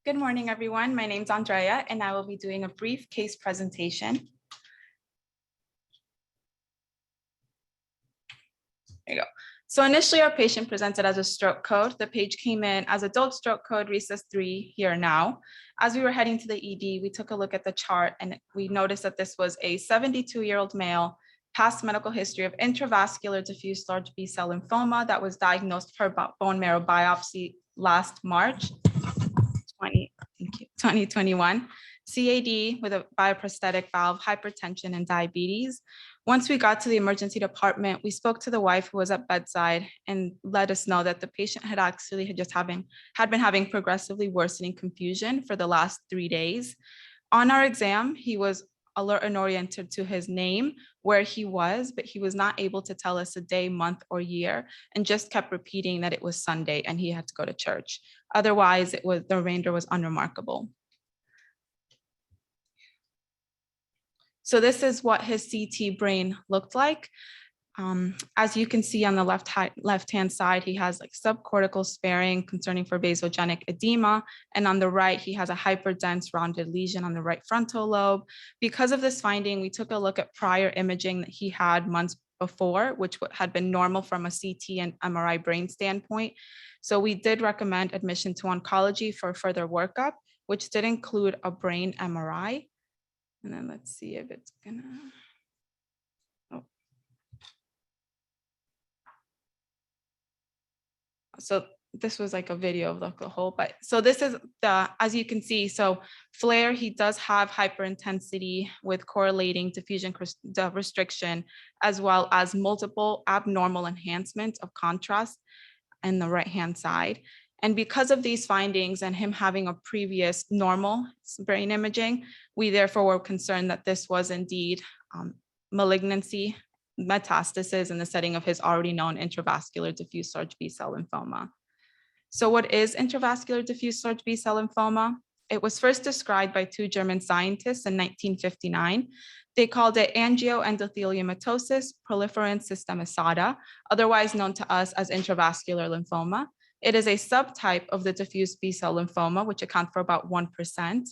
Good morning, everyone. My name's Andrea, and I will be doing a brief case presentation. There you go. So initially, our patient presented as a stroke code. The page came in as adult stroke code, recess 3, here now. As we were heading to the ED, we took a look at the chart, and we noticed that this was a 72-year-old male, past medical history of intravascular diffuse large B-cell lymphoma that was diagnosed per bone marrow biopsy last March 2021, CAD with a bioprosthetic valve, hypertension, and diabetes. Once we got to the emergency department, we spoke to the wife who was at bedside and let us know that the patient had been having progressively worsening confusion for the last 3 days. On our exam, he was alert and oriented to his name, where he was, but he was not able to tell us a day, month, or year, and just kept repeating that it was Sunday and he had to go to church. Otherwise, the remainder was unremarkable. So this is what his CT brain looked like. As you can see on the left-hand side, he has like subcortical sparing concerning for vasogenic edema. And on the right, he has a hyperdense rounded lesion on the right frontal lobe. Because of this finding, we took a look at prior imaging that he had months before, which had been normal from a CT and MRI brain standpoint. So we did recommend admission to oncology for further workup, which did include a brain MRI. And then let's see if it's gonna, So this was like a video of the whole, but so this is as you can see, so flare, he does have hyperintensity with correlating diffusion restriction, as well as multiple abnormal enhancements of contrast in the right-hand side. And because of these findings and him having a previous normal brain imaging, we therefore were concerned that this was indeed malignancy, metastasis in the setting of his already known intravascular diffuse large B-cell lymphoma. So what is intravascular diffuse large B-cell lymphoma? It was first described by 2 German scientists in 1959. They called it angioendotheliomatosis proliferans systemicata, otherwise known to us as intravascular lymphoma. It is a subtype of the diffuse B-cell lymphoma, which accounts for about 1%.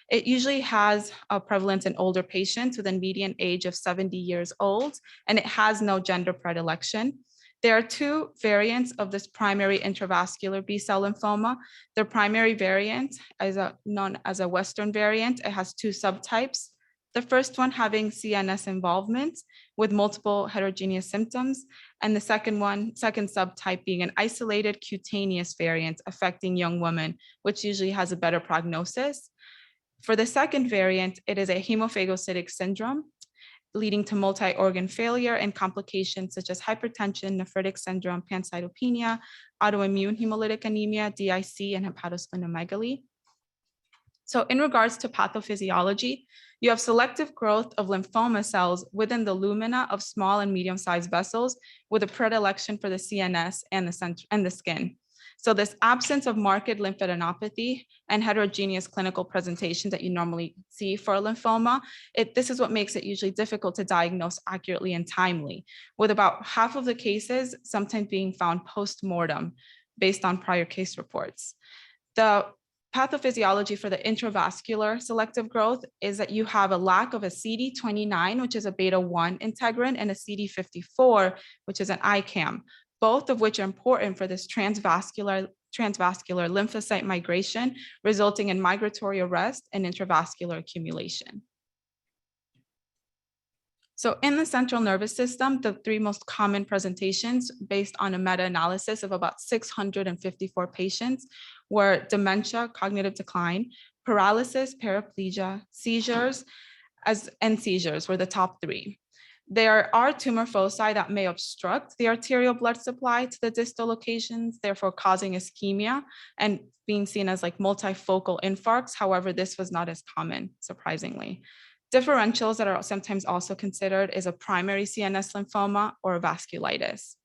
It usually has a prevalence in older patients with a median age of 70 years old, and it has no gender predilection. There are 2 variants of this primary intravascular B-cell lymphoma. The primary variant is known as a Western variant. It has 2 subtypes. The first one having CNS involvement with multiple heterogeneous symptoms, and the second subtype being an isolated cutaneous variant affecting young women, which usually has a better prognosis. For the second variant, it is a hemophagocytic syndrome leading to multi-organ failure and complications such as hypertension, nephritic syndrome, pancytopenia, autoimmune hemolytic anemia, DIC, and hepatosplenomegaly. So in regards to pathophysiology, you have selective growth of lymphoma cells within the lumina of small and medium-sized vessels with a predilection for the CNS and the skin. So this absence of marked lymphadenopathy and heterogeneous clinical presentation that you normally see for a lymphoma, this is what makes it usually difficult to diagnose accurately and timely, with about half of the cases sometimes being found post-mortem based on prior case reports. The pathophysiology for the intravascular selective growth is that you have a lack of a CD29, which is a beta-1 integrin, and a CD54, which is an ICAM, both of which are important for this transvascular lymphocyte migration, resulting in migratory arrest and intravascular accumulation. So in the central nervous system, the 3 most common presentations based on a meta-analysis of about 654 patients were dementia, cognitive decline, paralysis, paraplegia, seizures, and seizures were the top 3. There are tumor foci that may obstruct the arterial blood supply to the distal locations, therefore causing ischemia and being seen as like multifocal infarcts. However, this was not as common, surprisingly. Differentials that are sometimes also considered is a primary CNS lymphoma or a vasculitis.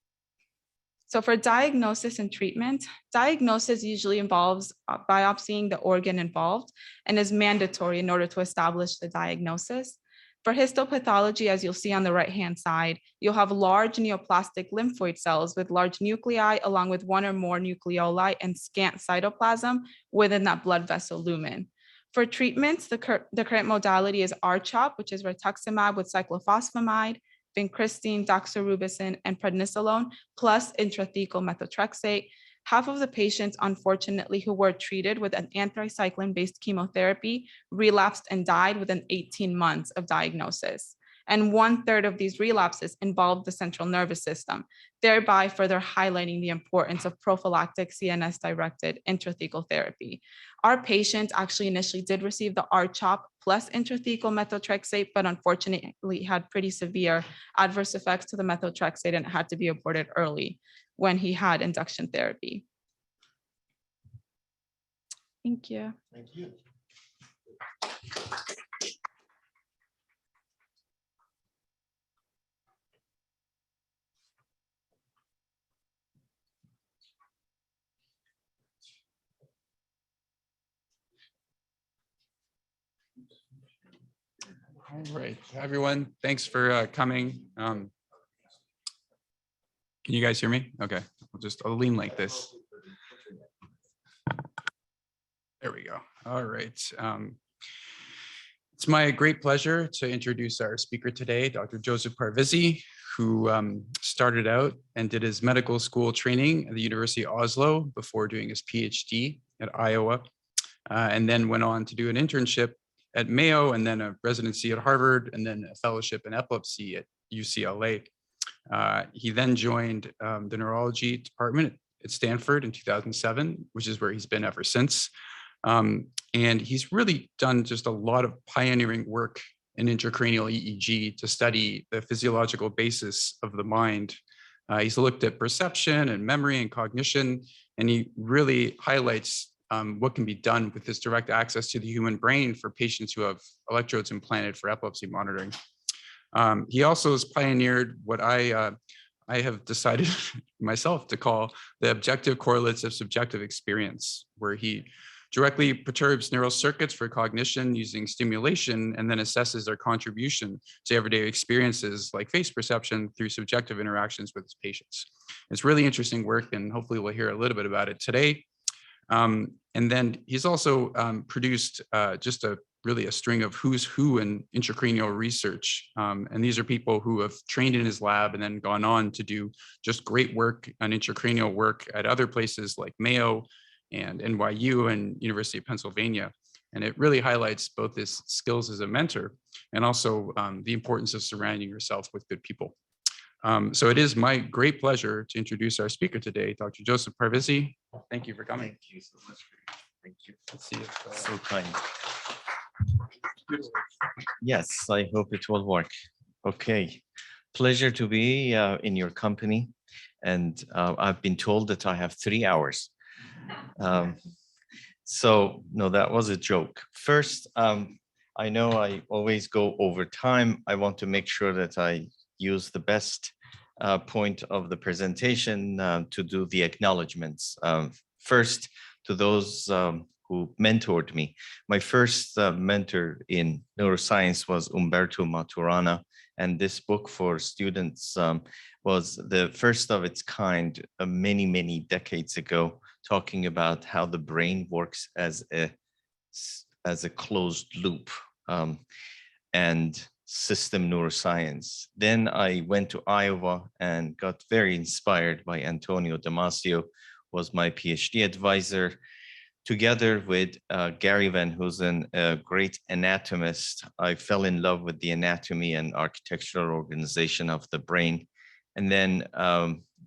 So for diagnosis and treatment, diagnosis usually involves biopsying the organ involved and is mandatory in order to establish the diagnosis. For histopathology, as you'll see on the right-hand side, you'll have large neoplastic lymphoid cells with large nuclei, along with one or more nucleoli and scant cytoplasm within that blood vessel lumen. For treatments, the current modality is R-CHOP, which is rituximab with cyclophosphamide, vincristine, doxorubicin, and prednisolone, plus intrathecal methotrexate. Half of the patients, unfortunately, who were treated with an anthracycline-based chemotherapy relapsed and died within 18 months of diagnosis. And 1/3 of these relapses involved the central nervous system, thereby further highlighting the importance of prophylactic CNS-directed intrathecal therapy. Our patients actually initially did receive the R-CHOP plus intrathecal methotrexate, but unfortunately had pretty severe adverse effects to the methotrexate and had to be aborted early when he had induction therapy. Thank you. Thank you. All right, everyone, thanks for coming. Can you guys hear me? Okay, I'll lean like this. There we go. All right. It's my great pleasure to introduce our speaker today, Dr. Josef Parvizi, who started out and did his medical school training at the University of Oslo before doing his PhD at Iowa, and then went on to do an internship at Mayo, and then a residency at Harvard, and then a fellowship in epilepsy at UCLA. He then joined the neurology department at Stanford in 2007, which is where he's been ever since. And he's really done just a lot of pioneering work in intracranial EEG to study the physiological basis of the mind. He's looked at perception and memory and cognition, and he really highlights what can be done with this direct access to the human brain for patients who have electrodes implanted for epilepsy monitoring. He also has pioneered what I have decided myself to call the objective correlates of subjective experience, where he directly perturbs neural circuits for cognition using stimulation and then assesses their contribution to everyday experiences like face perception through subjective interactions with his patients. It's really interesting work, and hopefully we'll hear a little bit about it today. And then he's also produced just really a string of who's who in intracranial research. And these are people who have trained in his lab and then gone on to do just great work on intracranial work at other places like Mayo and NYU and University of Pennsylvania. And it really highlights both his skills as a mentor and also the importance of surrounding yourself with good people. So it is my great pleasure to introduce our speaker today, Dr. Josef Parvizi. Thank you for coming. Thank you so much. Thank you. Let's see if, So kind. Yes, I hope it will work. Okay. Pleasure to be in your company. And I've been told that I have 3 hours. So no, that was a joke. First, I know I always go over time. I want to make sure that I use the best point of the presentation to do the acknowledgements. First, to those who mentored me. My first mentor in neuroscience was Umberto Maturana, and this book for students was the first of its kind many, many decades ago, talking about how the brain works as a closed loop and system neuroscience. Then I went to Iowa and got very inspired by Antonio Damasio, was my PhD advisor, together with Gary Van Hoosen, a great anatomist. I fell in love with the anatomy and architectural organization of the brain, and then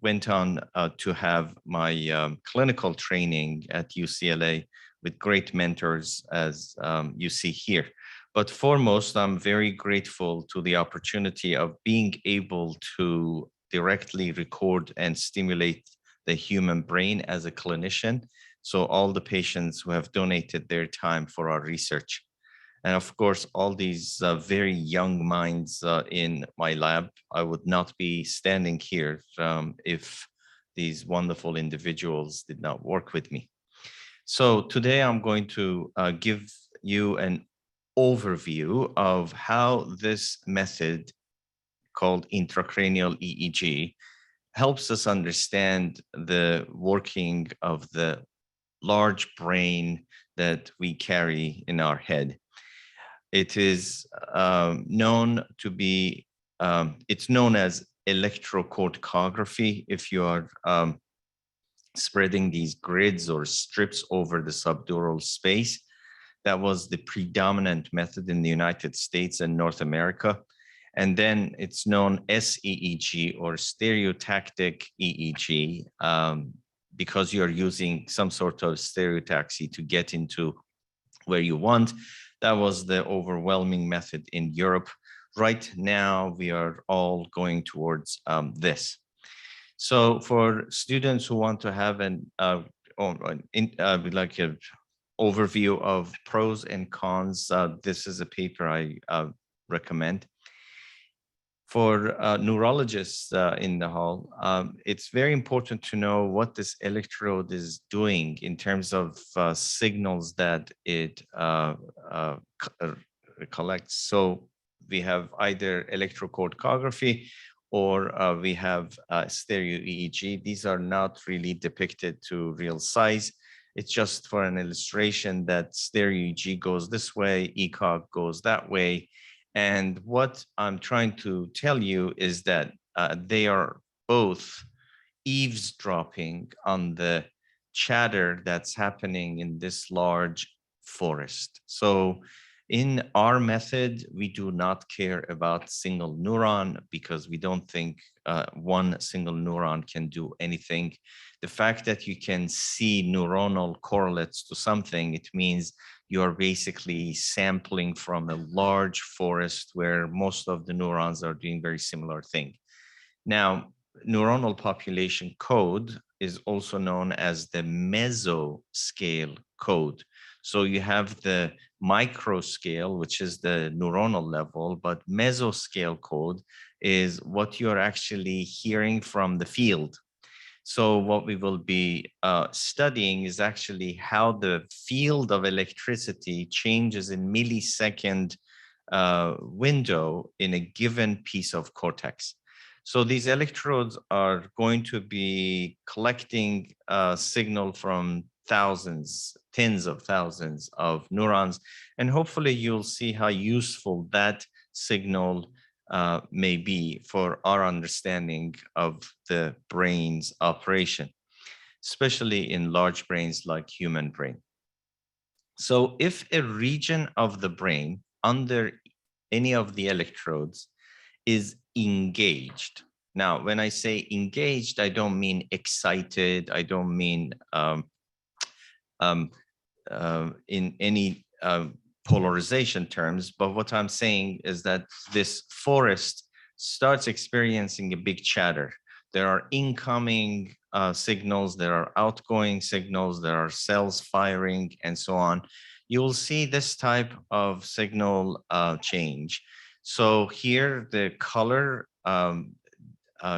went on to have my clinical training at UCLA with great mentors, as you see here. But foremost, I'm very grateful to the opportunity of being able to directly record and stimulate the human brain as a clinician. So all the patients who have donated their time for our research. And of course, all these very young minds in my lab, I would not be standing here if these wonderful individuals did not work with me. So today I'm going to give you an overview of how this method called intracranial EEG helps us understand the working of the large brain that we carry in our head. It is known to be, it's known as electrocorticography if you are spreading these grids or strips over the subdural space. That was the predominant method in the United States and North America. And then it's known SEEG or stereotactic EEG because you're using some sort of stereotaxy to get into where you want. That was the overwhelming method in Europe. Right now, we are all going towards this. So for students who want to have an like an overview of pros and cons, this is a paper I recommend. For neurologists in the hall, it's very important to know what this electrode is doing in terms of signals that it collects. So we have either electrocorticography or we have stereo EEG. These are not really depicted to real size. It's just for an illustration that stereo EEG goes this way, ECOG goes that way. And what I'm trying to tell you is that they are both eavesdropping on the chatter that's happening in this large forest. So in our method, we do not care about single neuron because we don't think one single neuron can do anything. The fact that you can see neuronal correlates to something, it means you're basically sampling from a large forest where most of the neurons are doing very similar thing. Now, neuronal population code is also known as the mesoscale code. So you have the micro scale, which is the neuronal level, but mesoscale code is what you're actually hearing from the field. So what we will be studying is actually how the field of electricity changes in millisecond window in a given piece of cortex. So these electrodes are going to be collecting signal from thousands, tens of thousands of neurons, and hopefully you'll see how useful that signal may be for our understanding of the brain's operation, especially in large brains like human brain. So if a region of the brain under any of the electrodes is engaged. Now, when I say engaged, I don't mean excited. I don't mean in any polarization terms, but what I'm saying is that this forest starts experiencing a big chatter. There are incoming signals, there are outgoing signals, there are cells firing, and so on. You will see this type of signal change. So here, the color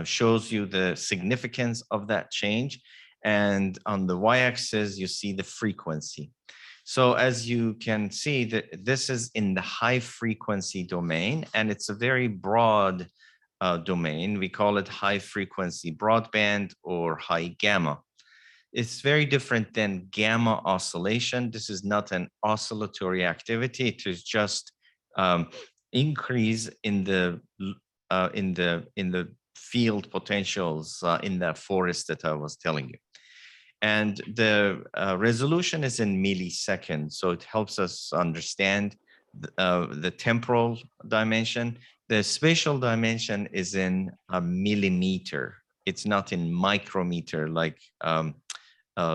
shows you the significance of that change. And on the y-axis, you see the frequency. So as you can see, that this is in the high frequency domain, and it's a very broad domain. We call it high frequency broadband or high gamma. It's very different than gamma oscillation. This is not an oscillatory activity. It is just increase in the field potentials in that forest that I was telling you. And the resolution is in milliseconds, so it helps us understand the temporal dimension. The spatial dimension is in a millimeter. It's not in micrometer like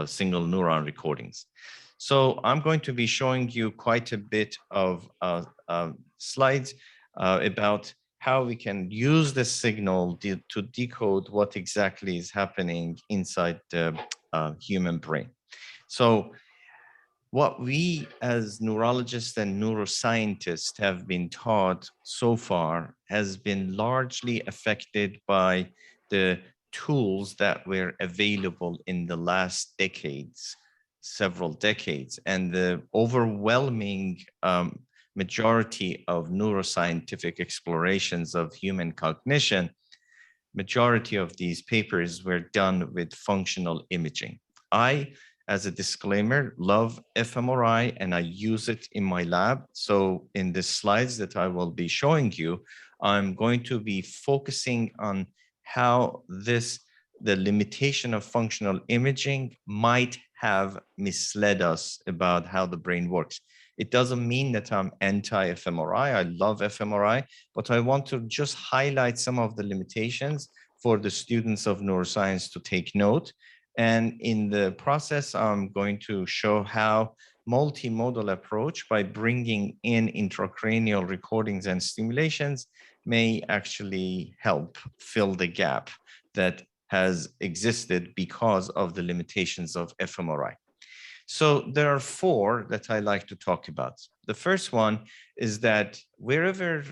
single neuron recordings. So I'm going to be showing you quite a bit of slides about how we can use the signal to decode what exactly is happening inside the human brain. So what we as neurologists and neuroscientists have been taught so far has been largely affected by the tools that were available in the last decades, several decades, and the overwhelming majority of neuroscientific explorations of human cognition, majority of these papers were done with functional imaging. I, as a disclaimer, love fMRI and I use it in my lab. So in the slides that I will be showing you, I'm going to be focusing on how the limitation of functional imaging might have misled us about how the brain works. It doesn't mean that I'm anti-fMRI. I love fMRI, but I want to just highlight some of the limitations for the students of neuroscience to take note. And in the process, I'm going to show how multimodal approach by bringing in intracranial recordings and stimulations may actually help fill the gap that has existed because of the limitations of fMRI. So there are four that I like to talk about. The first one is that wherever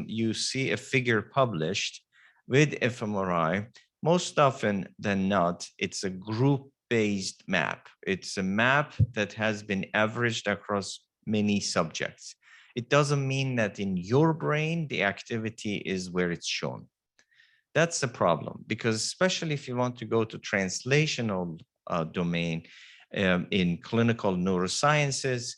you see a figure published with fMRI, most often than not, it's a group-based map. It's a map that has been averaged across many subjects. It doesn't mean that in your brain, the activity is where it's shown. That's a problem because especially if you want to go to translational domain in clinical neurosciences,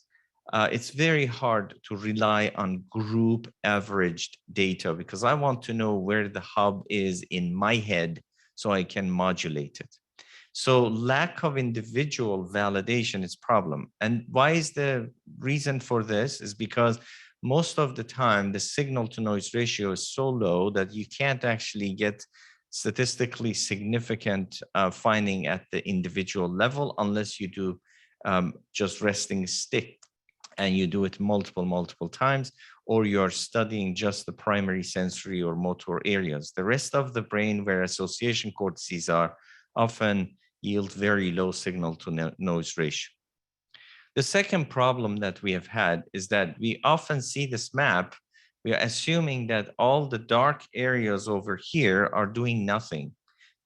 it's very hard to rely on group averaged data because I want to know where the hub is in my head so I can modulate it. So lack of individual validation is problem. And why is the reason for this is because most of the time the signal to noise ratio is so low that you can't actually get statistically significant finding at the individual level unless you do just resting stick and you do it multiple times, or you're studying just the primary sensory or motor areas. The rest of the brain where association cortices are often yield very low signal to noise ratio. The second problem that we have had is that we often see this map, we are assuming that all the dark areas over here are doing nothing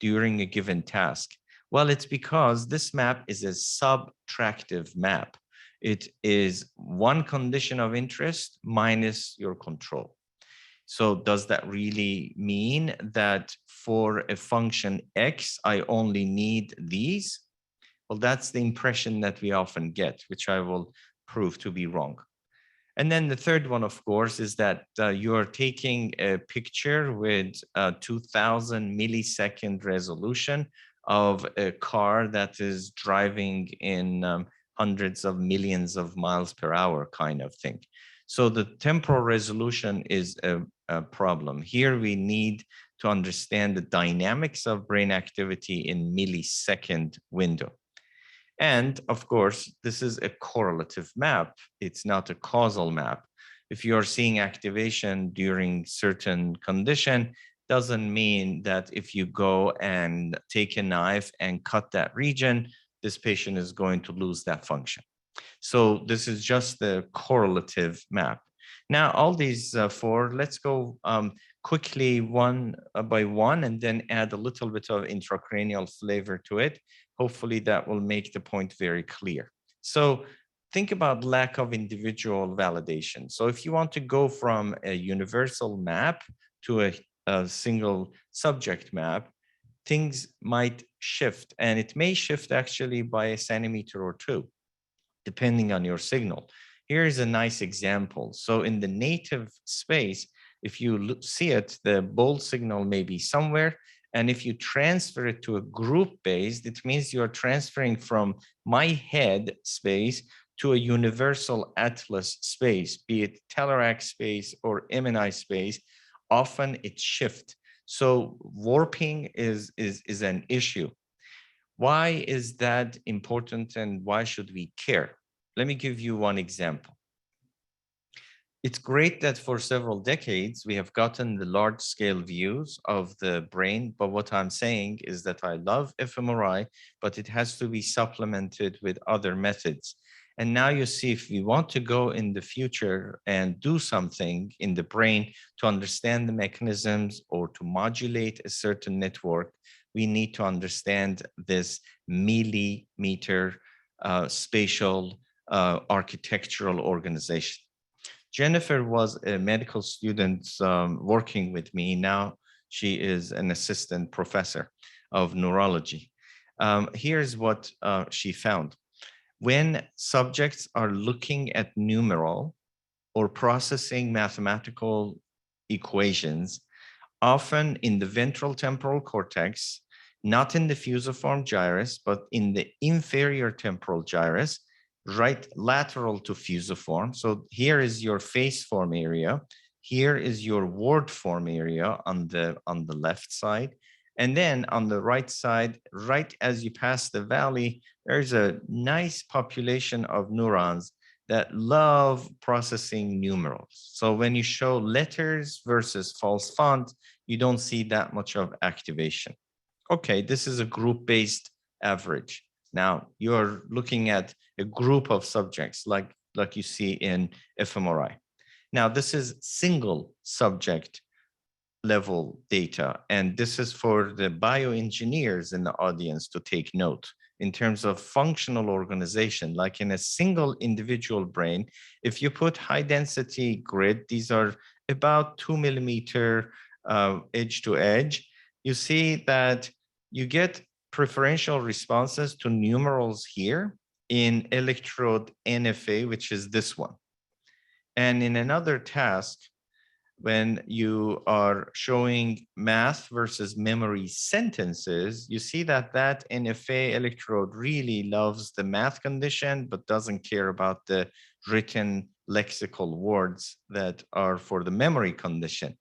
during a given task. Well, it's because this map is a subtractive map. It is one condition of interest minus your control. So does that really mean that for a function X, I only need these? Well, that's the impression that we often get, which I will prove to be wrong. And then the third one, of course, is that you're taking a picture with 2000 millisecond resolution of a car that is driving in hundreds of millions of miles per hour kind of thing. So the temporal resolution is a problem. Here we need to understand the dynamics of brain activity in millisecond window. And of course, this is a correlative map. It's not a causal map. If you're seeing activation during certain condition, doesn't mean that if you go and take a knife and cut that region, this patient is going to lose that function. So this is just the correlative map. Now, all these four, let's go quickly one by one and then add a little bit of intracranial flavor to it. Hopefully that will make the point very clear. So think about lack of individual validation. So if you want to go from a universal map to a single subject map, things might shift, and it may shift actually by a centimeter or two, depending on your signal. Here's a nice example. So in the native space, if you see it, the bold signal may be somewhere. And if you transfer it to a group based, it means you're transferring from my head space to a universal atlas space, be it Telerac space or MNI space. Often it shifts. So warping is an issue. Why is that important and why should we care? Let me give you one example. It's great that for several decades, we have gotten the large scale views of the brain. But what I'm saying is that I love fMRI, but it has to be supplemented with other methods. And now you see, if we want to go in the future and do something in the brain to understand the mechanisms or to modulate a certain network, we need to understand this millimeter spatial architectural organization. Jennifer was a medical student working with me. Now she is an assistant professor of neurology. Here's what she found. When subjects are looking at numeral or processing mathematical equations, often in the ventral temporal cortex, not in the fusiform gyrus, but in the inferior temporal gyrus, right lateral to fusiform. So here is your face form area. Here is your word form area on the left side. And then on the right side, right as you pass the valley, there's a nice population of neurons that love processing numerals. So when you show letters versus false font, you don't see that much of activation. Okay, this is a group-based average. Now you're looking at a group of subjects like you see in fMRI. Now this is single subject level data, and this is for the bioengineers in the audience to take note. In terms of functional organization, like in a single individual brain, if you put high density grid, these are about 2 millimeter edge to edge, you see that you get preferential responses to numerals here in electrode NFA, which is this one. And in another task, when you are showing math versus memory sentences, you see that that NFA electrode really loves the math condition, but doesn't care about the written lexical words that are for the memory condition.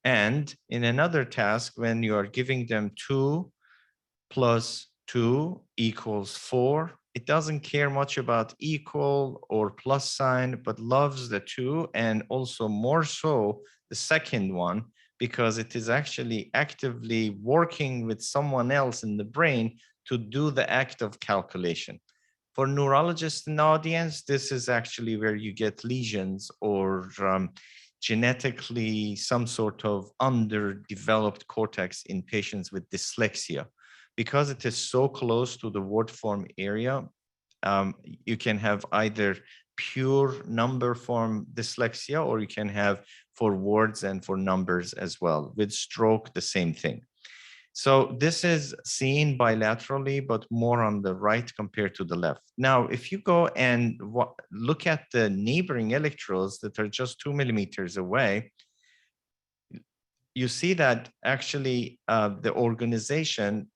And in another task, when you are giving them 2 plus 2 equals 4, it doesn't care much about equal or plus sign, but loves the 2, and also more so the second one, because it is actually actively working with someone else in the brain to do the act of calculation. For neurologists in the audience, this is actually where you get lesions or genetically some sort of underdeveloped cortex in patients with dyslexia. Because it is so close to the word form area, you can have either pure number form dyslexia, or you can have for words and for numbers as well. With stroke, the same thing. So this is seen bilaterally, but more on the right compared to the left. Now, if you go and look at the neighboring electrodes that are just 2 millimeters away, you see that actually the organization,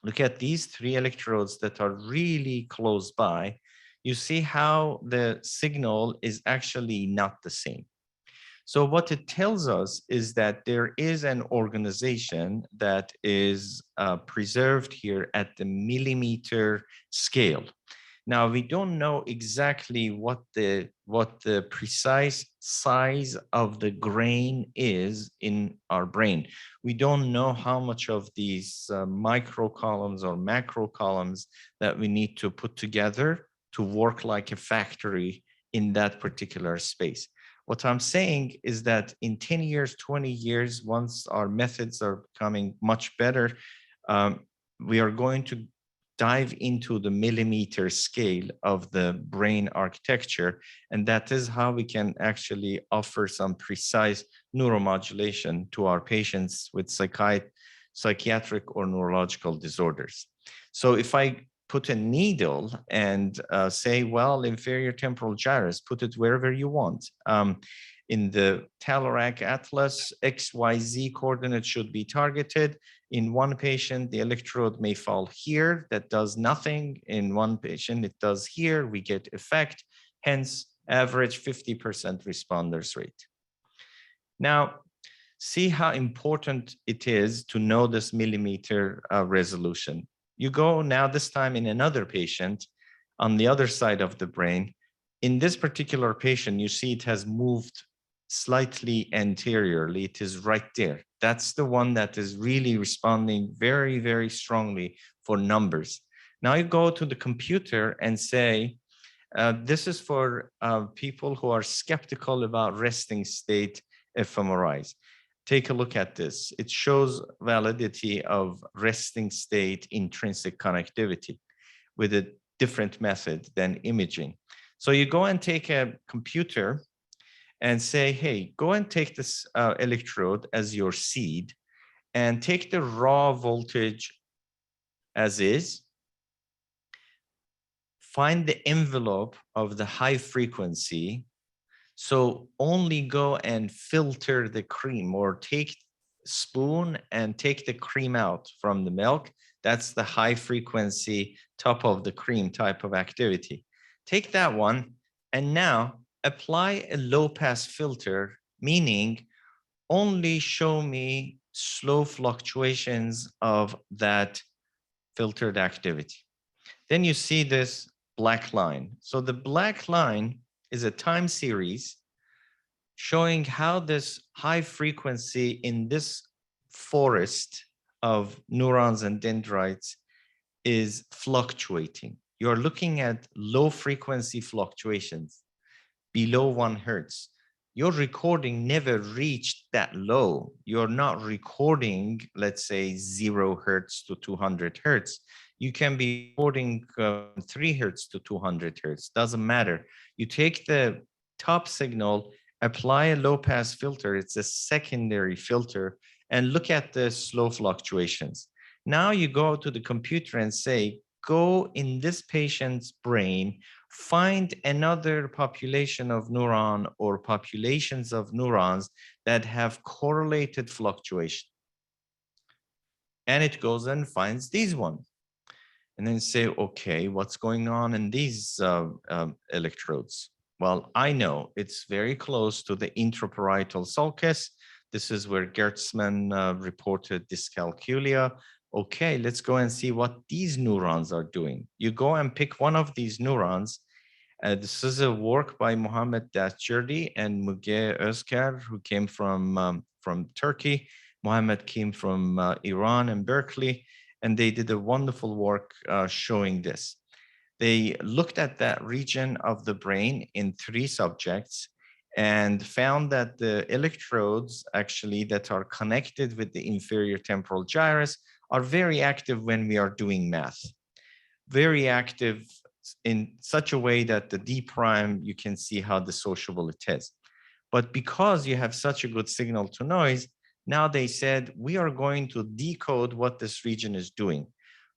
look at these 3 electrodes that are really close by, you see how the signal is actually not the same. So what it tells us is that there is an organization that is preserved here at the millimeter scale. Now, we don't know exactly what the precise size of the grain is in our brain. We don't know how much of these micro columns or macro columns that we need to put together to work like a factory in that particular space. What I'm saying is that in 10 years, 20 years, once our methods are becoming much better, we are going to dive into the millimeter scale of the brain architecture. And that is how we can actually offer some precise neuromodulation to our patients with psychiatric or neurological disorders. So if I put a needle and say, well, inferior temporal gyrus, put it wherever you want. In the Talarak Atlas, XYZ coordinates should be targeted. In one patient, the electrode may fall here, that does nothing. In one patient, it does here, we get effect, hence average 50% responders rate. Now, see how important it is to know this millimeter resolution. You go now this time in another patient on the other side of the brain. In this particular patient, you see it has moved slightly anteriorly. It is right there. That's the one that is really responding very, very strongly for numbers. Now you go to the computer and say, this is for people who are skeptical about resting state fMRIs. Take a look at this. It shows validity of resting state intrinsic connectivity with a different method than imaging. So you go and take a computer and say, hey, go and take this electrode as your seed and take the raw voltage as is, find the envelope of the high frequency. So only go and filter the cream, or take spoon and take the cream out from the milk. That's the high frequency top of the cream type of activity. Take that one and now apply a low pass filter, meaning only show me slow fluctuations of that filtered activity. Then you see this black line. So the black line is a time series showing how this high frequency in this forest of neurons and dendrites is fluctuating. You're looking at low frequency fluctuations below 1 hertz. Your recording never reached that low. You're not recording, let's say, 0 hertz to 200 hertz. You can be recording 3 hertz to 200 hertz, doesn't matter. You take the top signal, apply a low pass filter, it's a secondary filter, and look at the slow fluctuations. Now you go to the computer and say, go in this patient's brain, find another population of neuron or populations of neurons that have correlated fluctuation. And it goes and finds these ones. And then say, okay, what's going on in these electrodes? Well, I know it's very close to the intraparietal sulcus. This is where Gertzmann reported dyscalculia. Okay, let's go and see what these neurons are doing. You go and pick one of these neurons. This is a work by Muhammed Dasturdi and Muge Özker, who came from Turkey. Muhammad came from Iran and Berkeley, and they did a wonderful work showing this. They looked at that region of the brain in 3 subjects and found that the electrodes actually that are connected with the inferior temporal gyrus are very active when we are doing math. Very active in such a way that the D prime, you can see how dissociable it is. But because you have such a good signal to noise, now they said, we are going to decode what this region is doing.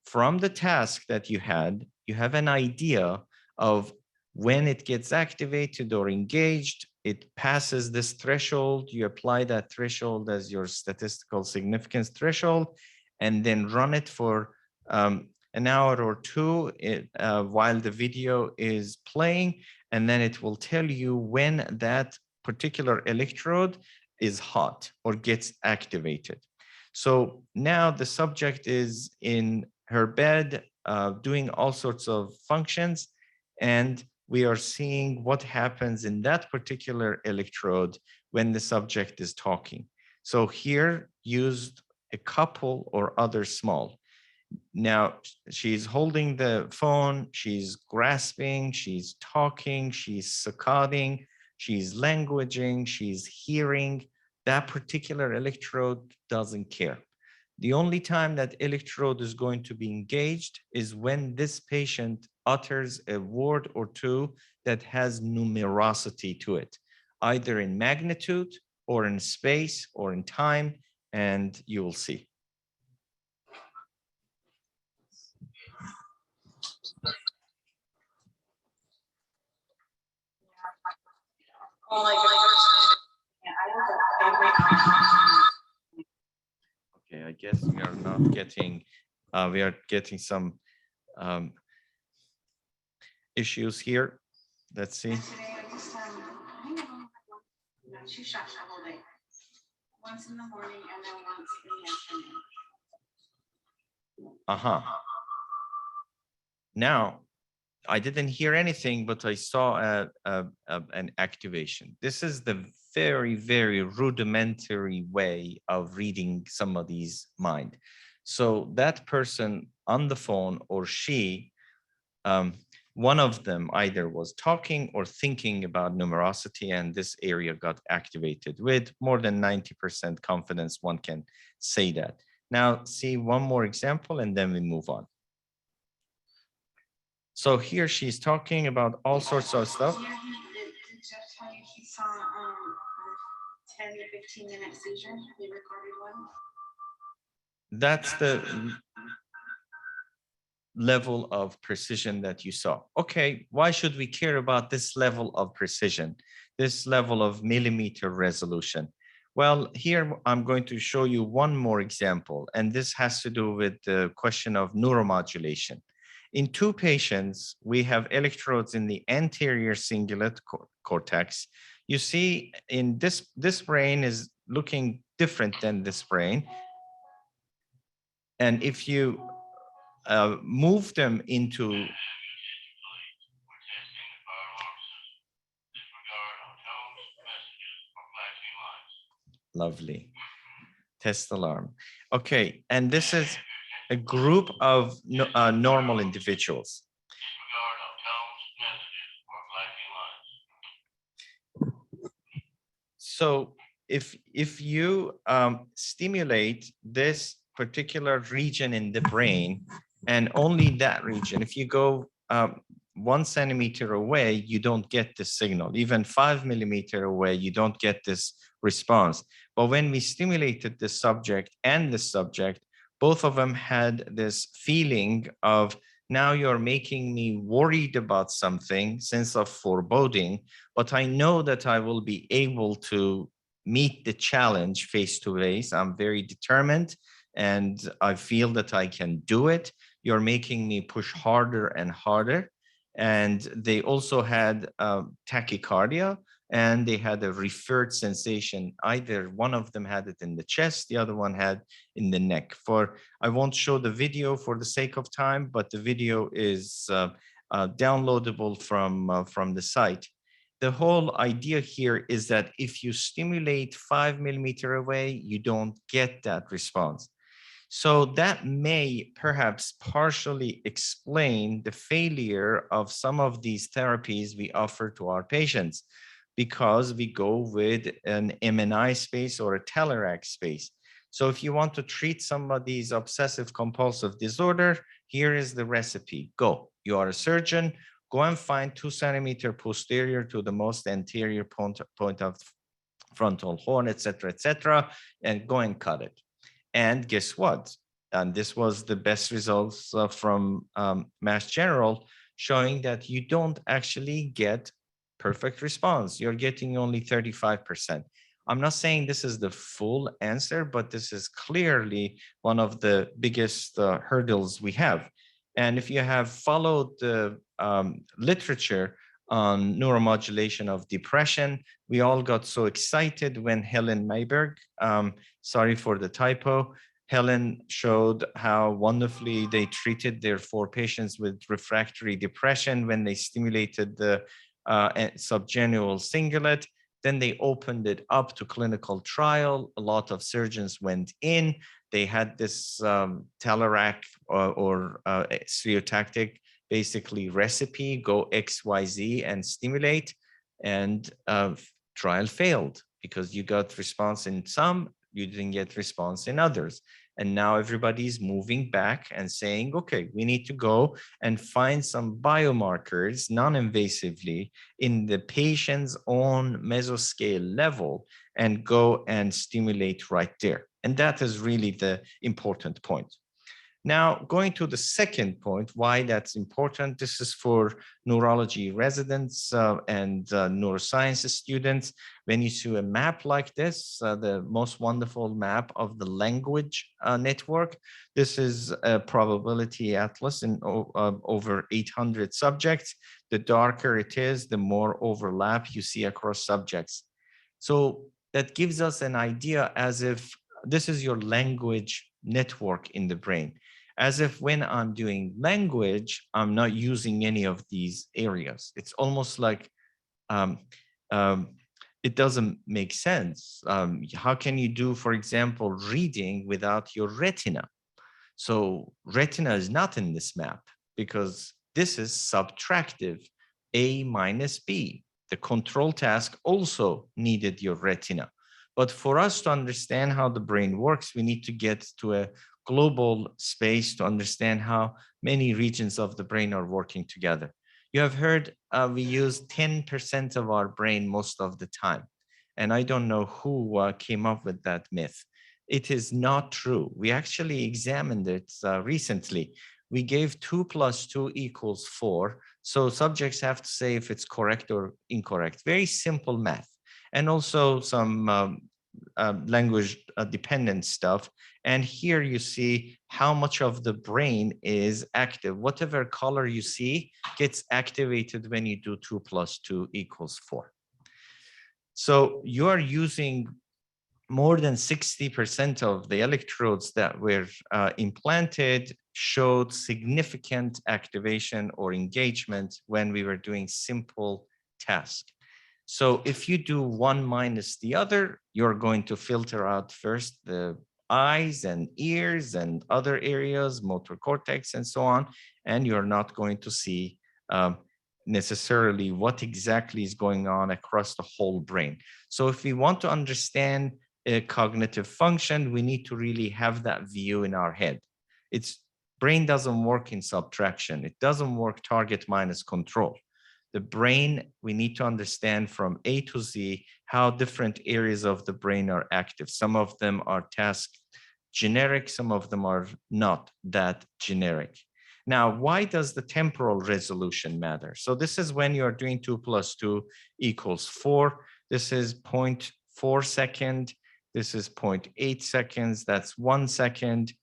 From the task that you have an idea of when it gets activated or engaged, it passes this threshold, you apply that threshold as your statistical significance threshold, and then run it for an hour or 2 while the video is playing, and then it will tell you when that particular electrode is hot or gets activated. So now the subject is in her bed doing all sorts of functions, and we are seeing what happens in that particular electrode when the subject is talking. So here used a couple or other small. Now she's holding the phone, she's grasping, she's talking, she's saccading, she's languaging, she's hearing. That particular electrode doesn't care. The only time that electrode is going to be engaged is when this patient utters a word or 2 that has numerosity to it, either in magnitude or in space or in time, and you will see. Okay, I guess we are not getting, we are getting some issues here. Let's see. Once in the morning and then once in the afternoon. Now, I didn't hear anything, but I saw an activation. This is the very, very rudimentary way of reading somebody's mind. So that person on the phone, or she, one of them either was talking or thinking about numerosity, and this area got activated with more than 90% confidence. One can say that. Now, see one more example, and then we move on. So here she's talking about all sorts of stuff. Did Jeff tell you he saw 10 to 15-minute seizure. They recorded one. That's the level of precision that you saw. Okay, why should we care about this level of precision, this level of millimeter resolution? Well, here I'm going to show you one more example, and this has to do with the question of neuromodulation. In two patients, we have electrodes in the anterior cingulate cortex. You see in this brain is looking different than this brain. And if you move them into lovely test alarm. Okay, and this is a group of normal individuals. So if you stimulate this particular region in the brain and only that region, if you go 1 centimeter away, you don't get the signal. Even 5 millimeter away, you don't get this response. But when we stimulated the subject and the subject, both of them had this feeling of, now you're making me worried about something, sense of foreboding, but I know that I will be able to meet the challenge face to face. I'm very determined and I feel that I can do it. You're making me push harder and harder. And they also had tachycardia, and they had a referred sensation. Either one of them had it in the chest, the other one had in the neck. I won't show the video for the sake of time, but the video is downloadable from the site. The whole idea here is that if you stimulate 5 millimeter away, you don't get that response. So that may perhaps partially explain the failure of some of these therapies we offer to our patients, because we go with an MNI space or a Telerac space. So if you want to treat somebody's obsessive compulsive disorder, here is the recipe. Go. You are a surgeon. Go and find 2 centimeter posterior to the most anterior point of frontal horn, et cetera, and go and cut it. And guess what? And this was the best results from Mass General, showing that you don't actually get perfect response. You're getting only 35%. I'm not saying this is the full answer, but this is clearly one of the biggest hurdles we have. And if you have followed the literature on neuromodulation of depression, we all got so excited when Helen Mayberg, sorry for the typo, Helen showed how wonderfully they treated their 4 patients with refractory depression when they stimulated the subgenual cingulate. Then they opened it up to clinical trial. A lot of surgeons went in. They had this Telerac or stereotactic basically recipe, go XYZ and stimulate, and trial failed because you got response in some, you didn't get response in others. And now everybody's moving back and saying, okay, we need to go and find some biomarkers non-invasively in the patient's own mesoscale level and go and stimulate right there. And that is really the important point. Now, going to the second point, why that's important. This is for neurology residents and neuroscience students. When you see a map like this, the most wonderful map of the language network, this is a probability atlas in over 800 subjects. The darker it is, the more overlap you see across subjects. So that gives us an idea as if this is your language network in the brain. As if when I'm doing language, I'm not using any of these areas. It's almost like it doesn't make sense. How can you do, for example, reading without your retina? So retina is not in this map because this is subtractive, A minus B. The control task also needed your retina. But for us to understand how the brain works, we need to get to a global space to understand how many regions of the brain are working together. You have heard we use 10% of our brain most of the time. And I don't know who came up with that myth. It is not true. We actually examined it recently. We gave 2 + 2 = 4. So subjects have to say if it's correct or incorrect. Very simple math. And also some language dependent stuff. And here you see how much of the brain is active. Whatever color you see gets activated when you do 2 + 2 = 4. So you are using more than 60% of the electrodes that were implanted showed significant activation or engagement when we were doing simple tasks. So if you do one minus the other, you're going to filter out first the eyes and ears and other areas, motor cortex and so on, and you're not going to see necessarily what exactly is going on across the whole brain. So if we want to understand a cognitive function, we need to really have that view in our head. Brain doesn't work in subtraction. It doesn't work target minus control. The brain, we need to understand from A to Z how different areas of the brain are active. Some of them are task generic, some of them are not that generic. Now, why does the temporal resolution matter? So this is when you're doing 2 + 2 = 4. This is 0.4 seconds. This is 0.8 seconds. That's 1 second.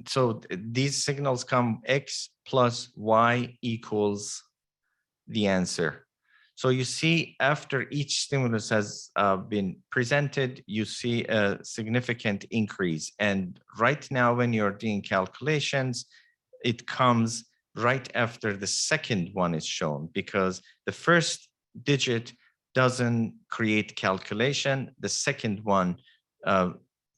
So these signals come X + Y = the answer. So you see, after each stimulus has been presented, you see a significant increase. And right now, when you're doing calculations, it comes right after the second one is shown, because the first digit doesn't create calculation. The second one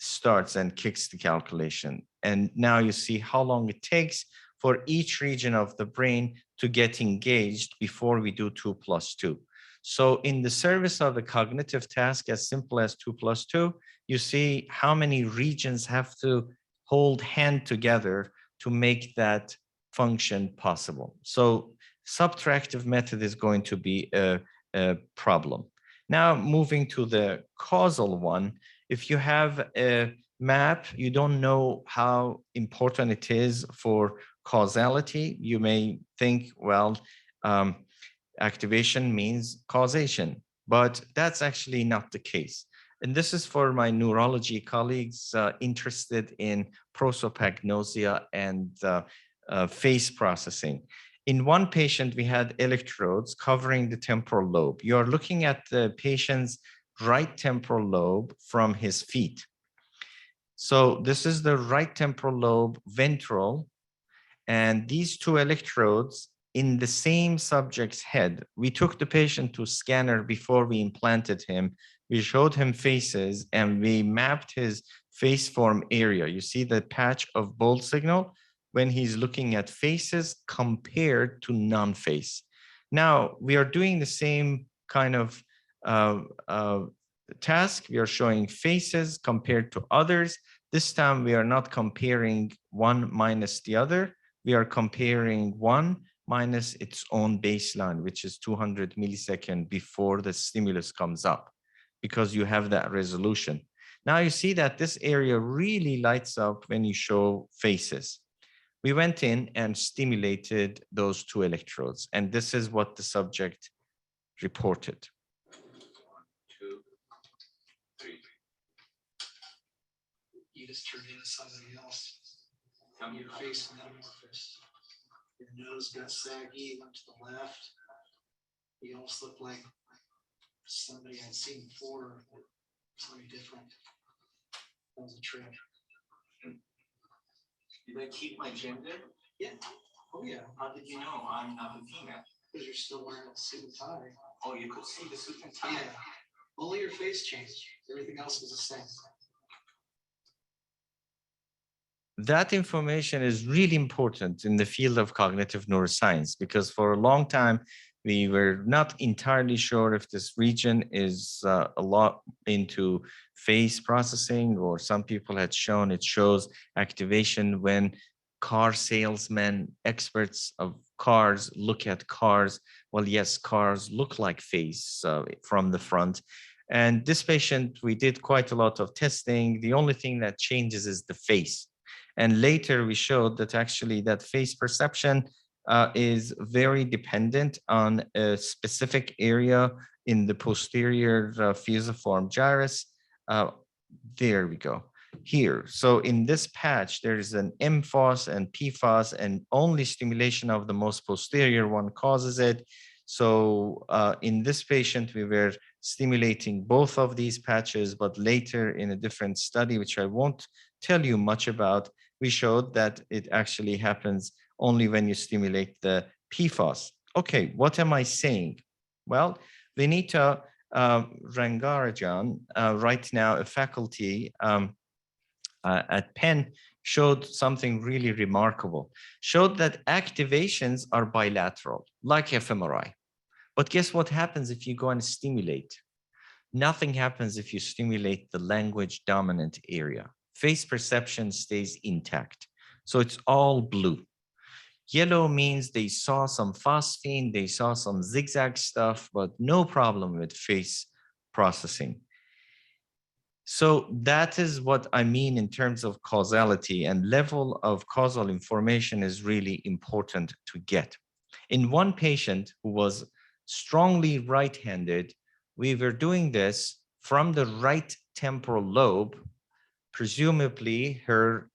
starts and kicks the calculation. And now you see how long it takes for each region of the brain to get engaged before we do 2 + 2. So in the service of a cognitive task as simple as 2 + 2, you see how many regions have to hold hand together to make that function possible. So subtractive method is going to be a problem. Now moving to the causal one, if you have a map, you don't know how important it is for causality. You may think, well, activation means causation, but that's actually not the case. And this is for my neurology colleagues interested in prosopagnosia and face processing. In one patient, we had electrodes covering the temporal lobe. You're looking at the patient's right temporal lobe from his feet. So this is the right temporal lobe, ventral, and these 2 electrodes in the same subject's head. We took the patient to scanner before we implanted him. We showed him faces and we mapped his face form area. You see the patch of bold signal when he's looking at faces compared to non-face. Now we are doing the same kind of task. We are showing faces compared to others. This time we are not comparing one minus the other. We are comparing one minus its own baseline, which is 200 milliseconds before the stimulus comes up, because you have that resolution. Now you see that this area really lights up when you show faces. We went in and stimulated those 2 electrodes, and this is what the subject reported. 1, 2, 3. You just turned into somebody else. Your face metamorphosed. Your nose got saggy, went to the left. You almost looked like somebody I'd seen before, or somebody different. That was a trick. Did I keep my gender? Yeah. Oh yeah. How did you know I'm not a female? Because you're still wearing a suit and tie. Oh, you could see the suit and tie. Yeah. Only your face changed. Everything else was the same. That information is really important in the field of cognitive neuroscience, because for a long time, we were not entirely sure if this region is a lot into face processing, or some people had shown it shows activation when car salesmen, experts of cars, look at cars. Well, yes, cars look like face from the front. And this patient, we did quite a lot of testing. The only thing that changes is the face. And later we showed that actually that face perception is very dependent on a specific area in the posterior fusiform gyrus. There we go. Here, so in this patch, there is an MFOS and PFOS, and only stimulation of the most posterior one causes it. So in this patient, we were stimulating both of these patches, but later in a different study, which I won't tell you much about, we showed that it actually happens only when you stimulate the PFOS. Okay, what am I saying? Well, Vinita Rangarajan, right now a faculty at Penn, showed something really remarkable, showed that activations are bilateral, like fMRI. But guess what happens if you go and stimulate? Nothing happens if you stimulate the language dominant area. Face perception stays intact. So it's all blue. Yellow means they saw some phosphine, they saw some zigzag stuff, but no problem with face processing. So that is what I mean in terms of causality, and level of causal information is really important to get. In one patient who was strongly right-handed, we were doing this from the right temporal lobe, presumably her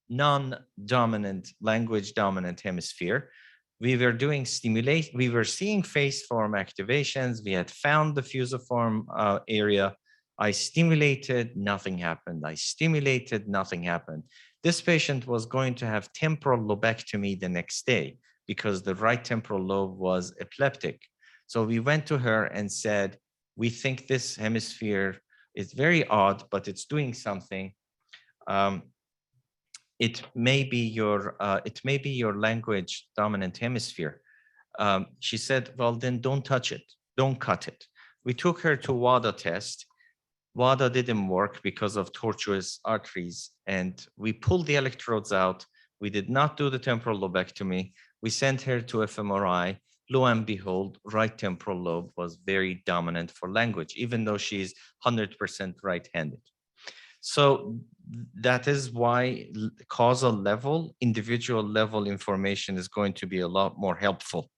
non-dominant, language dominant hemisphere. We were doing stimulation, we were seeing face form activations, we had found the fusiform area. I stimulated, nothing happened. I stimulated, nothing happened. This patient was going to have temporal lobectomy the next day because the right temporal lobe was epileptic. So we went to her and said, we think this hemisphere is very odd, but it's doing something. It may be your language dominant hemisphere. She said, well, then don't touch it, don't cut it. We took her to WADA test. WADA didn't work because of tortuous arteries, and we pulled the electrodes out. We did not do the temporal lobectomy. We sent her to fMRI. Lo and behold, right temporal lobe was very dominant for language, even though she's 100% right-handed. So that is why causal level, individual level information is going to be a lot more helpful.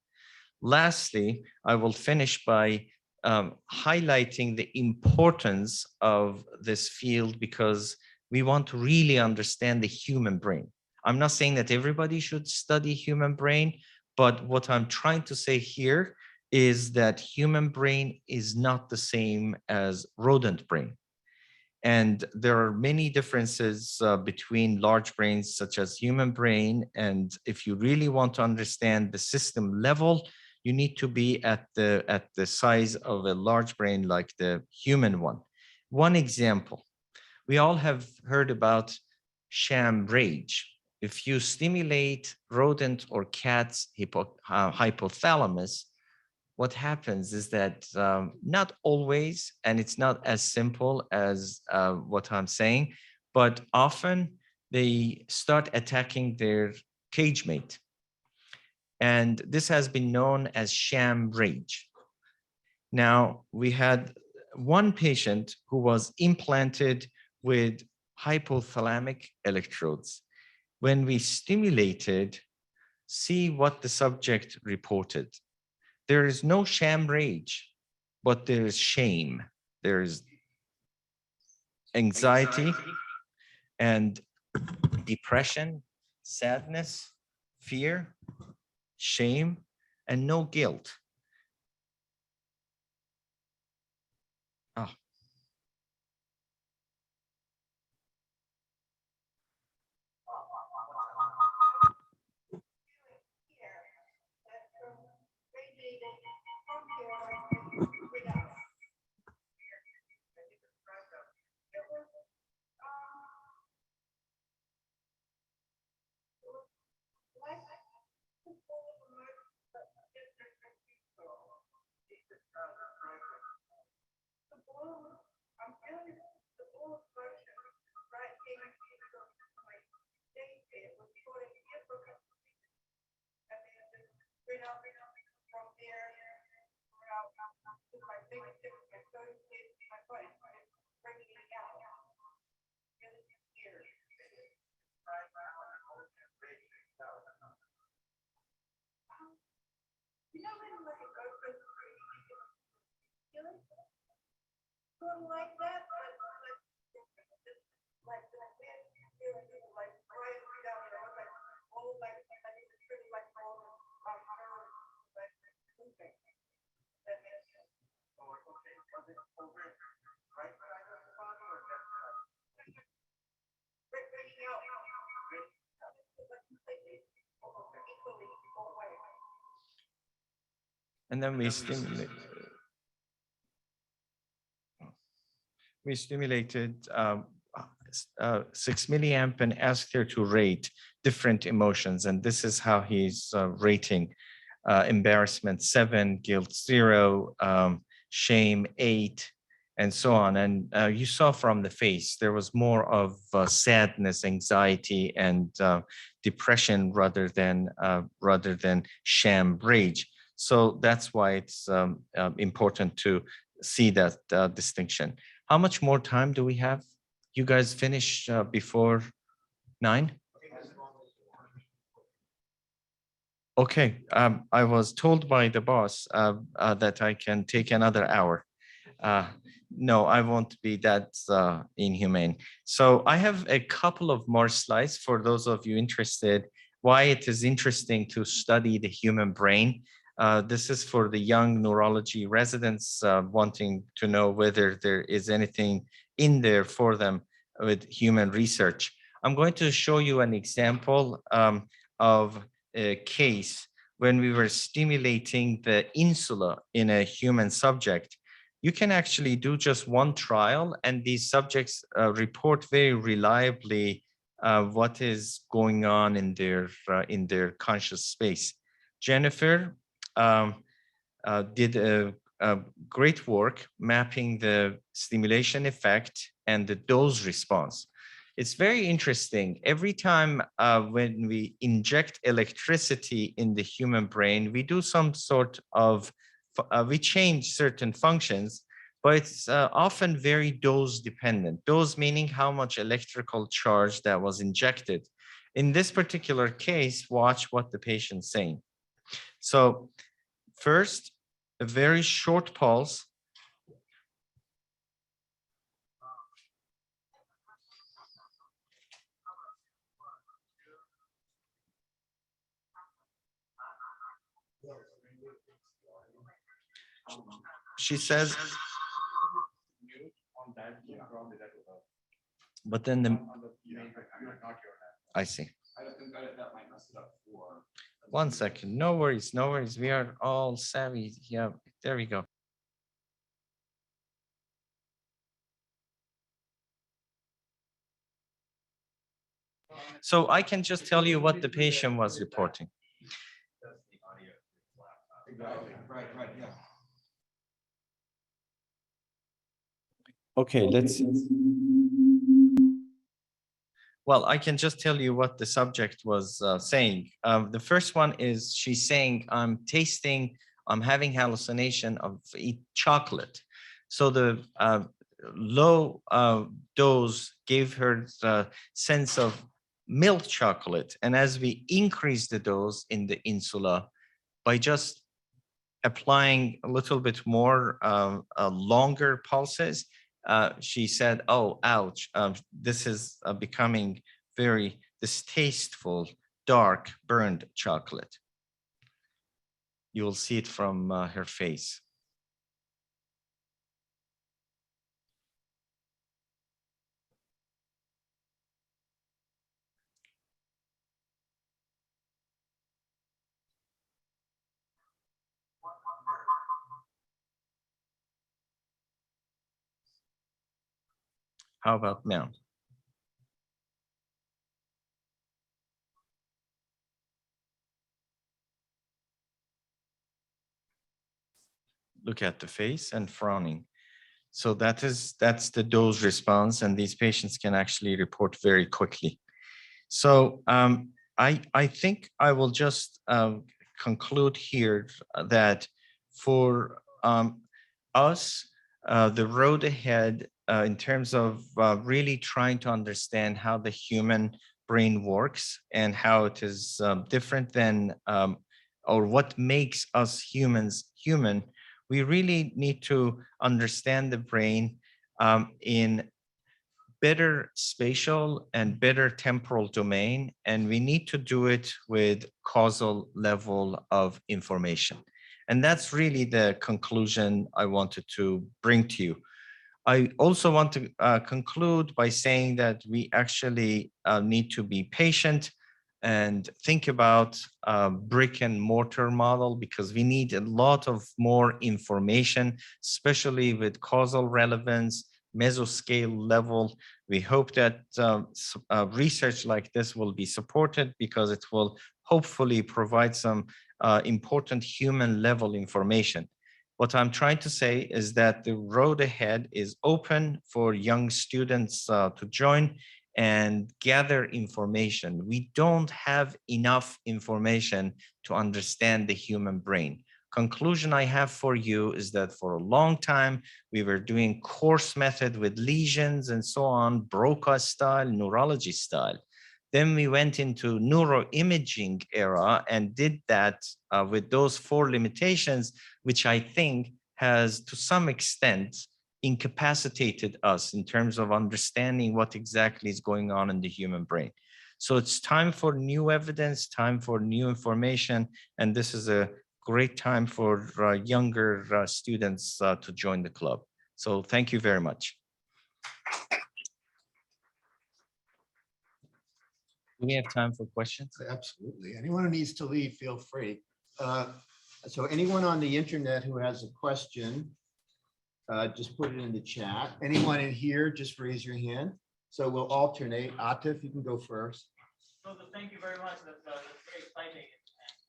Lastly, I will finish by highlighting the importance of this field because we want to really understand the human brain. I'm not saying that everybody should study human brain, but what I'm trying to say here is that human brain is not the same as rodent brain. And there are many differences between large brains such as human brain. And if you really want to understand the system level, you need to be at the size of a large brain like the human one. One example, we all have heard about sham rage. If you stimulate rodent or cat's hypothalamus, what happens is that not always, and it's not as simple as what I'm saying, but often they start attacking their cage mate. And this has been known as sham rage. Now, we had one patient who was implanted with hypothalamic electrodes. When we stimulated, see what the subject reported. There is no sham rage, but there is shame. There is anxiety and depression, sadness, fear, shame, and no guilt. Ah. And then we stimulated 6 milliamp and asked her to rate different emotions. And this is how he's rating: embarrassment 7, guilt 0, shame 8, and so on. And you saw from the face, there was more of sadness, anxiety, and depression rather than sham rage. So that's why it's important to see that distinction. How much more time do we have? You guys finish before 9? Okay, I was told by the boss that I can take another hour. No, I won't be that inhumane. So I have a couple of more slides for those of you interested, why it is interesting to study the human brain. This is for the young neurology residents wanting to know whether there is anything in there for them with human research. I'm going to show you an example of a case when we were stimulating the insula in a human subject. You can actually do just one trial, and these subjects report very reliably what is going on in their conscious space. Jennifer did a great work mapping the stimulation effect and the dose response. It's very interesting. Every time when we inject electricity in the human brain, we do some sort of, we change certain functions, but it's often very dose dependent. Dose meaning how much electrical charge that was injected. In this particular case, watch what the patient's saying. So first, a very short pulse. She says, but then I see. 1 second, no worries, no worries. We are all savvy. Yeah, there we go. So I can just tell you what the patient was reporting. Okay, let's. Well, I can just tell you what the subject was saying. The first one is she's saying, I'm tasting, I'm having hallucination of eat chocolate. So the low dose gave her the sense of milk chocolate. And as we increase the dose in the insula, by just applying a little bit more longer pulses, she said, oh, ouch, this is becoming very distasteful, dark, burned chocolate. You will see it from her face. How about now? Look at the face and frowning. So that's the dose response, and these patients can actually report very quickly. So I think I will just conclude here that for us, the road ahead in terms of really trying to understand how the human brain works and how it is different than or what makes us humans human, we really need to understand the brain in better spatial and better temporal domain, and we need to do it with causal level of information. And that's really the conclusion I wanted to bring to you. I also want to conclude by saying that we actually need to be patient and think about a brick and mortar model, because we need a lot of more information, especially with causal relevance, mesoscale level. We hope that research like this will be supported because it will hopefully provide some important human level information. What I'm trying to say is that the road ahead is open for young students to join and gather information. We don't have enough information to understand the human brain. Conclusion I have for you is that for a long time, we were doing course method with lesions and so on, Broca style, neurology style. Then we went into neuroimaging era and did that with those 4 limitations, which I think has to some extent incapacitated us in terms of understanding what exactly is going on in the human brain. So it's time for new evidence, time for new information, and this is a great time for younger students to join the club. So thank you very much. Do we have time for questions? Absolutely. Anyone who needs to leave, feel free. So anyone on the internet who has a question, just put it in the chat. Anyone in here, just raise your hand. So we'll alternate. Atif, you can go first. So thank you very much. That's very exciting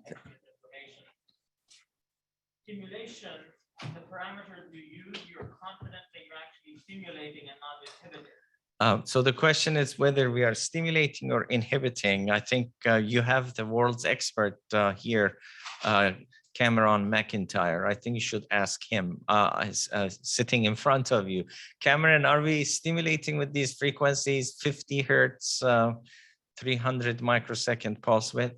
and information. Stimulation, the parameters you use, you're confident that you're actually stimulating and not inhibiting. So the question is whether we are stimulating or inhibiting. I think you have the world's expert here, Cameron McIntyre. I think you should ask him sitting in front of you. Cameron, are we stimulating with these frequencies, 50 hertz, 300 microsecond pulse width?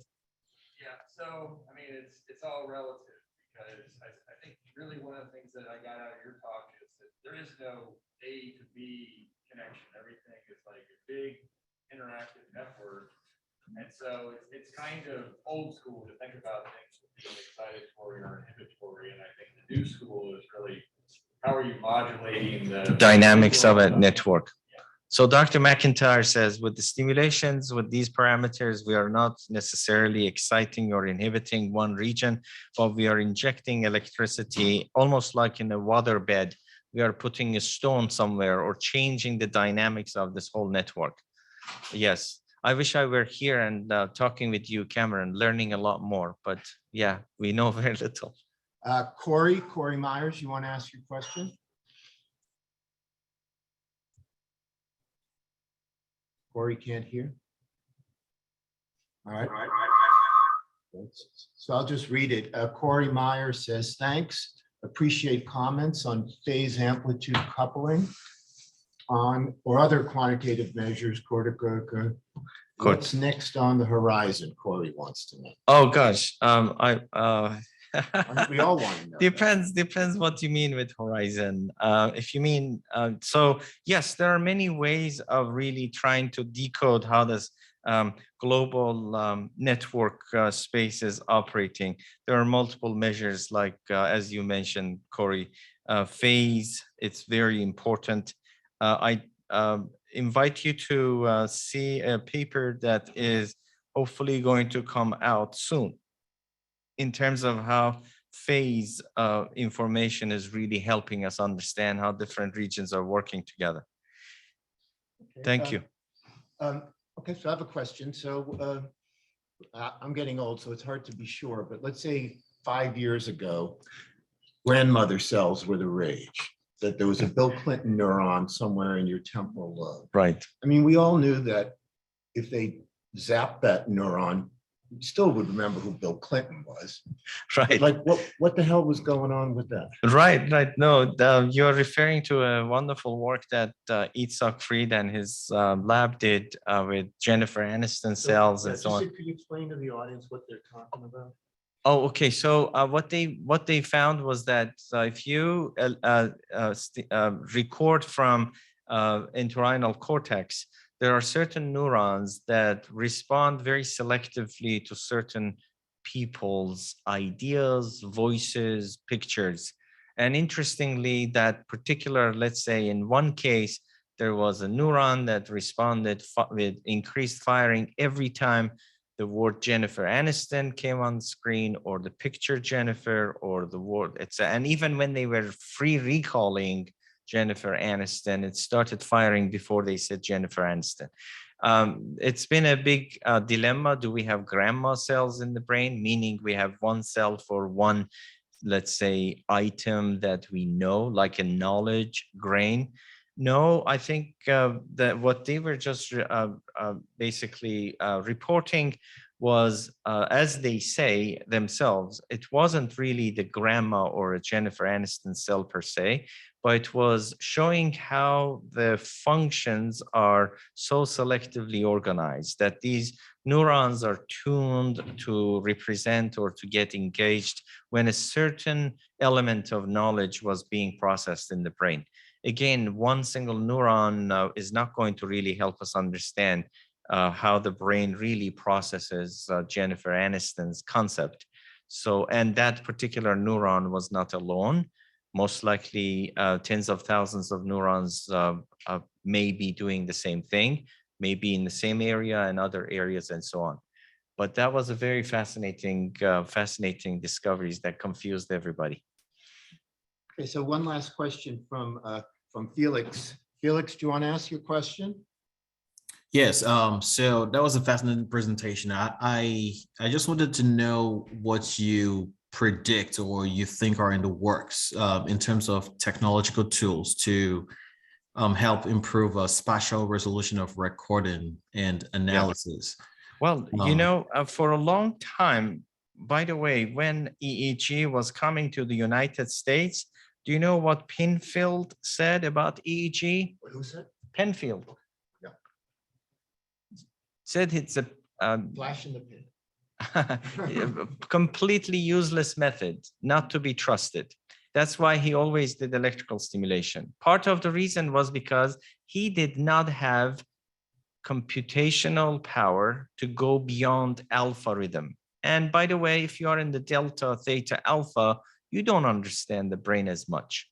Yeah, so I mean, it's all relative, because I think really one of the things that I got out of your talk is that there is no A to B connection. Everything is like a big interactive network. And so it's kind of old school to think about things being excitatory or inhibitory. And I think the new school is really, how are you modulating the dynamics of a network? So Dr. McIntyre says with the stimulations, with these parameters, we are not necessarily exciting or inhibiting one region, but we are injecting electricity almost like in a water bed. We are putting a stone somewhere or changing the dynamics of this whole network. Yes, I wish I were here and talking with you, Cameron, learning a lot more, but yeah, we know very little. Corey Myers, you want to ask your question? Corey can't hear. All right. So I'll just read it. Corey Myers says, thanks. Appreciate comments on phase amplitude coupling on or other quantitative measures. Cortical. What's next on the horizon? Corey wants to know. Oh gosh, We all want to know. Depends what you mean with horizon. If you mean, so yes, there are many ways of really trying to decode how this global network space is operating. There are multiple measures like, as you mentioned, Corey, phase, it's very important. I invite you to see a paper that is hopefully going to come out soon in terms of how phase information is really helping us understand how different regions are working together. Okay, Thank you. Okay, so I have a question. So I'm getting old, so it's hard to be sure, but let's say 5 years ago, grandmother cells were the rage, that there was a Bill Clinton neuron somewhere in your temporal lobe. Right. I mean, we all knew that if they zap that neuron, you still would remember who Bill Clinton was. Right. Like, what the hell was going on with that? Right, right. No, you're referring to a wonderful work that Itzhak Fried and his lab did with Jennifer Aniston cells Yeah, and so just on. Could you explain to the audience what they're talking about? Oh, okay. So what they found was that if you record from entorhinal cortex, there are certain neurons that respond very selectively to certain people's ideas, voices, pictures. And interestingly, that particular, let's say in one case, there was a neuron that responded with increased firing every time the word Jennifer Aniston came on the screen, or the picture Jennifer, or the word and even when they were free recalling Jennifer Aniston, it started firing before they said Jennifer Aniston. It's been a big dilemma. Do we have grandma cells in the brain, meaning we have one cell for one, let's say, item that we know, like a knowledge grain? No, I think that what they were just basically reporting was, as they say themselves, it wasn't really the grandma or a Jennifer Aniston cell per se, but it was showing how the functions are so selectively organized that these neurons are tuned to represent or to get engaged when a certain element of knowledge was being processed in the brain. Again, one single neuron is not going to really help us understand how the brain really processes Jennifer Aniston's concept. So, and that particular neuron was not alone. Most likely tens of thousands of neurons may be doing the same thing, maybe in the same area and other areas and so on. But that was a very fascinating discoveries that confused everybody. Okay, so one last question from Felix. Felix, do you want to ask your question? Yes, so that was a fascinating presentation. I just wanted to know what you predict or you think are in the works in terms of technological tools to help improve spatial resolution of recording and analysis. Well, you know, for a long time, by the way, when EEG was coming to the United States, do you know what Penfield said about EEG? Who said? Penfield. Yeah. Said it's a Flash in the pan. completely useless method, not to be trusted. That's why he always did electrical stimulation. Part of the reason was because he did not have computational power to go beyond alpha rhythm. And by the way, if you are in the delta, theta, alpha, you don't understand the brain as much.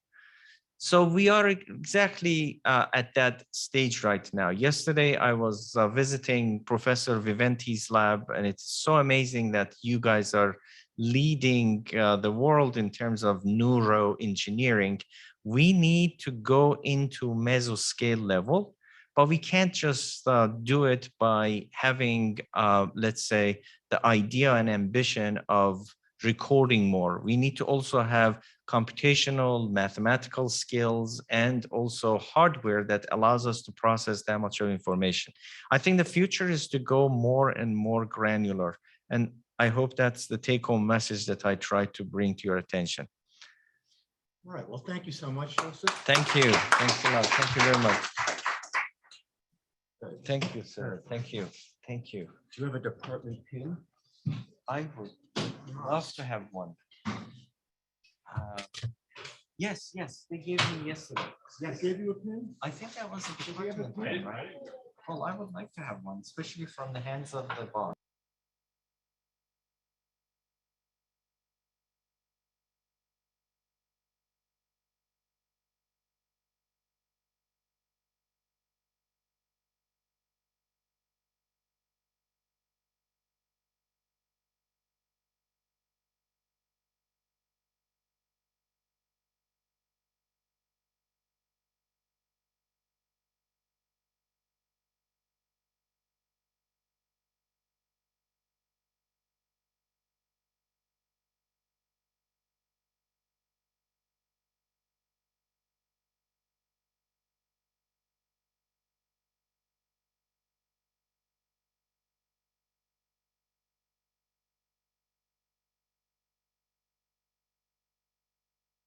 So we are exactly at that stage right now. Yesterday, I was visiting Professor Viventi's lab, and it's so amazing that you guys are leading the world in terms of neuroengineering. We need to go into mesoscale level, but we can't just do it by having, let's say, the idea and ambition of recording more. We need to also have computational mathematical skills and also hardware that allows us to process that much of information. I think the future is to go more and more granular. And I hope that's the take-home message that I try to bring to your attention. All right, well, thank you so much, Joseph. Thank you. Thanks a lot. Thank you very much. Thank you, sir. Thank you. Thank you. Do you have a department pin? I would love to have one. Yes, they gave me yesterday. Yes. They gave you a pin? I think that was a you have a department pin? pin, right? Well, I would like to have one, especially from the hands of the boss.